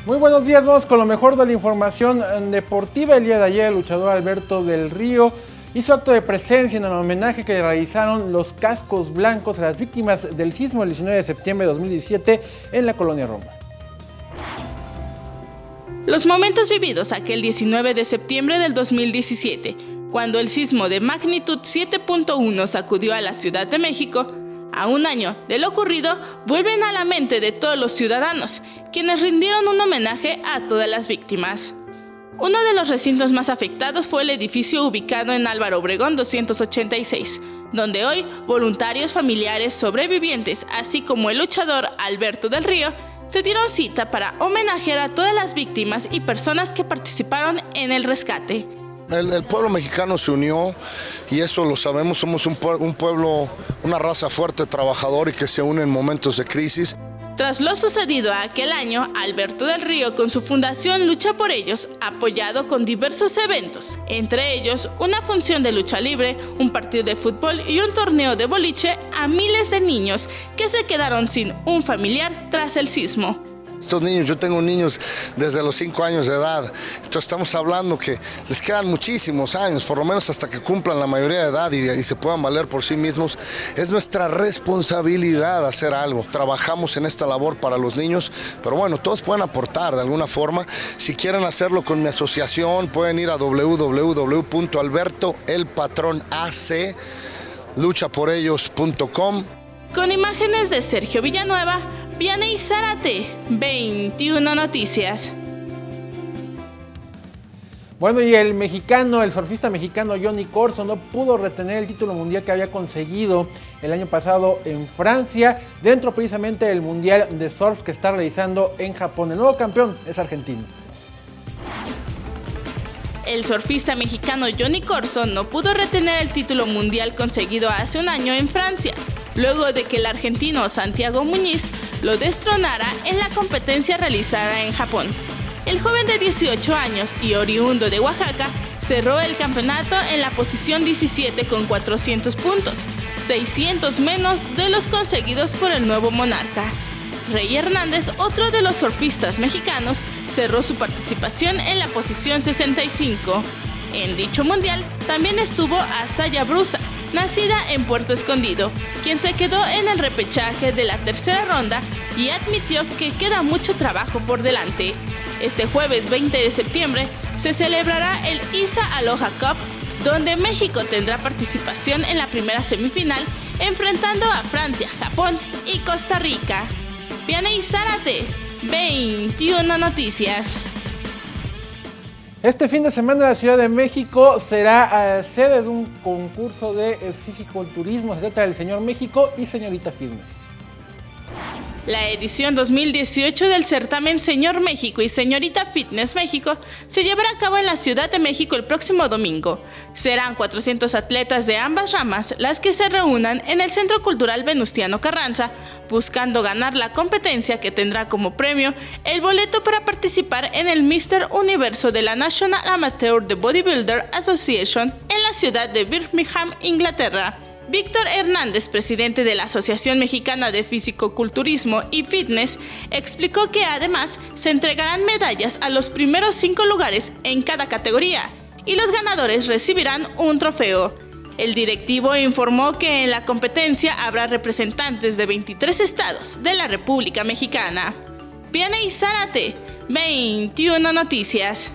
Muy buenos días, vamos con lo mejor de la información deportiva. El día de ayer el luchador Alberto del Río hizo acto de presencia en el homenaje que realizaron los cascos blancos a las víctimas del sismo el 19 de septiembre de 2017 en la colonia Roma. Los momentos vividos aquel 19 de septiembre del 2017, cuando el sismo de magnitud 7.1 sacudió a la Ciudad de México, a un año de lo ocurrido, vuelven a la mente de todos los ciudadanos, quienes rindieron un homenaje a todas las víctimas. Uno de los recintos más afectados fue el edificio ubicado en Álvaro Obregón 286, donde hoy voluntarios, familiares, sobrevivientes, así como el luchador Alberto del Río, se dieron cita para homenajear a todas las víctimas y personas que participaron en el rescate. El pueblo mexicano se unió y eso lo sabemos, somos un pueblo, una raza fuerte, trabajador y que se une en momentos de crisis. Tras lo sucedido aquel año, Alberto del Río con su fundación Lucha por Ellos, apoyado con diversos eventos, entre ellos una función de lucha libre, un partido de fútbol y un torneo de boliche a miles de niños que se quedaron sin un familiar tras el sismo. Estos niños, yo tengo niños desde los 5 años de edad, entonces estamos hablando que les quedan muchísimos años, por lo menos hasta que cumplan la mayoría de edad y se puedan valer por sí mismos. Es nuestra responsabilidad hacer algo. Trabajamos en esta labor para los niños, pero bueno, todos pueden aportar de alguna forma. Si quieren hacerlo con mi asociación, pueden ir a www.albertoelpatronac.luchaporellos.com. Con imágenes de Sergio Villanueva, Vianey Zárate, 21 Noticias. Bueno, y el surfista mexicano Johnny Corzo no pudo retener el título mundial que había conseguido el año pasado en Francia, dentro precisamente del mundial de surf que está realizando en Japón. El nuevo campeón es argentino. El surfista mexicano Johnny Corzo no pudo retener el título mundial conseguido hace un año en Francia, luego de que el argentino Santiago Muñiz lo destronara en la competencia realizada en Japón. El joven de 18 años y oriundo de Oaxaca cerró el campeonato en la posición 17 con 400 puntos, 600 menos de los conseguidos por el nuevo monarca. Rey Hernández, otro de los surfistas mexicanos, cerró su participación en la posición 65. En dicho mundial también estuvo Asaya Brusa, nacida en Puerto Escondido, quien se quedó en el repechaje de la tercera ronda y admitió que queda mucho trabajo por delante. Este jueves 20 de septiembre se celebrará el ISA Aloha Cup, donde México tendrá participación en la primera semifinal, enfrentando a Francia, Japón y Costa Rica. Vianey Zárate, 21 Noticias. Este fin de semana la Ciudad de México será sede de un concurso de fisiculturismo. Se trata del Señor México y Señorita Fitness. La edición 2018 del certamen Señor México y Señorita Fitness México se llevará a cabo en la Ciudad de México el próximo domingo. Serán 400 atletas de ambas ramas las que se reúnan en el Centro Cultural Venustiano Carranza, buscando ganar la competencia que tendrá como premio el boleto para participar en el Mr. Universo de la National Amateur Bodybuilder Association en la ciudad de Birmingham, Inglaterra. Víctor Hernández, presidente de la Asociación Mexicana de Fisicoculturismo y Fitness, explicó que además se entregarán medallas a los primeros 5 lugares en cada categoría y los ganadores recibirán un trofeo. El directivo informó que en la competencia habrá representantes de 23 estados de la República Mexicana. Vianey Zárate, 21 Noticias.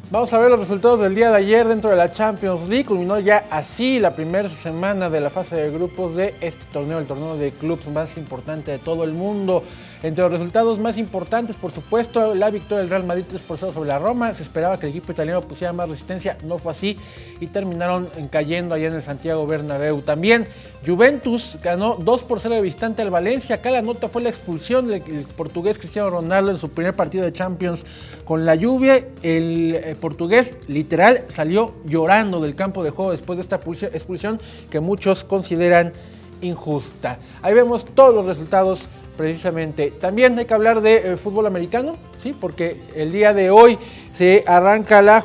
Vamos a ver los resultados del día de ayer dentro de la Champions League. Culminó ya así la primera semana de la fase de grupos de este torneo, el torneo de clubes más importante de todo el mundo. Entre los resultados más importantes, por supuesto, la victoria del Real Madrid 3-0 sobre la Roma. Se esperaba que el equipo italiano pusiera más resistencia, no fue así y terminaron cayendo allá en el Santiago Bernabéu. También Juventus ganó 2-0 de visitante al Valencia. Acá la nota fue la expulsión del portugués Cristiano Ronaldo en su primer partido de Champions con la Juve. El portugués literal salió llorando del campo de juego después de esta expulsión que muchos consideran injusta. Ahí vemos todos los resultados precisamente. También hay que hablar de fútbol americano, ¿sí? Porque el día de hoy se arranca la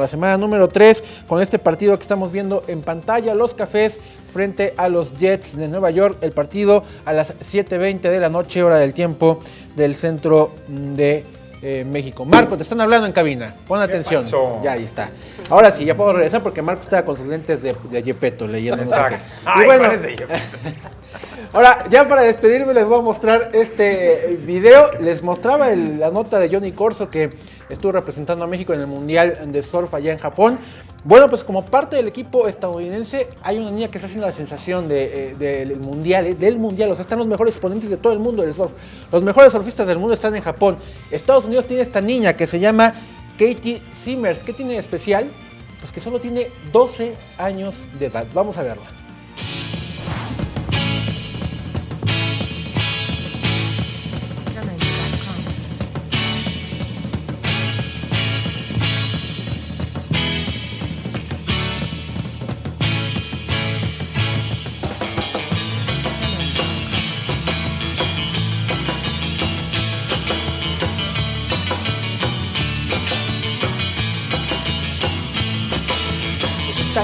semana número 3 con este partido que estamos viendo en pantalla. Los Cafés frente a los Jets de Nueva York. El partido a las 7:20 de la noche, hora del tiempo del centro de México. Marco, te están hablando en cabina. Pon atención. Ya, ahí está. Ahora sí, ya puedo regresar porque Marco estaba con sus lentes de Yepeto leyendo. Exacto. Y bueno, ahora, ya para despedirme les voy a mostrar este video. Les mostraba la nota de Johnny Corso que estuvo representando a México en el Mundial de Surf allá en Japón. Bueno, pues como parte del equipo estadounidense hay una niña que está haciendo la sensación del Mundial, o sea, están los mejores exponentes de todo el mundo del surf. Los mejores surfistas del mundo están en Japón. Estados Unidos tiene esta niña que se llama Katie Simmers. ¿Qué tiene de especial? Pues que solo tiene 12 años de edad. Vamos a verla.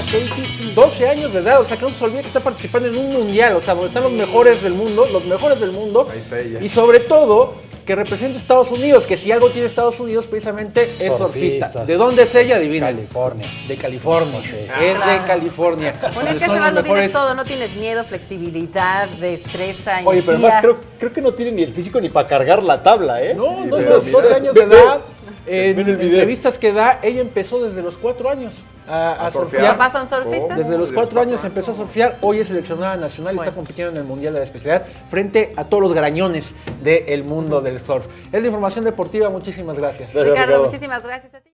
Katie, 12 años de edad, o sea que no se olvide que está participando en un mundial, o sea, donde están los mejores del mundo, Ahí está ella. y sobre todo que representa a Estados Unidos, que si algo tiene Estados Unidos precisamente es surfista. ¿De dónde es ella? Adivinen. California. De California, Sí. Es de California. Bueno, es que ese rato tienes todo, no tienes miedo, flexibilidad, destreza, Oye, pero energía. además creo que no tiene ni el físico ni para cargar la tabla, ¿eh? No, Sí, 12 años de edad. En ven el video. entrevistas que da, ella empezó desde los 4 años a surfear. ¿Ya pasan surfistas? Desde los 4 años empezó a surfear, hoy es seleccionada nacional y está compitiendo en el Mundial de la Especialidad frente a todos los garañones del mundo del surf. Es la información deportiva, muchísimas gracias. Gracias, Ricardo, Ricardo. muchísimas gracias a ti.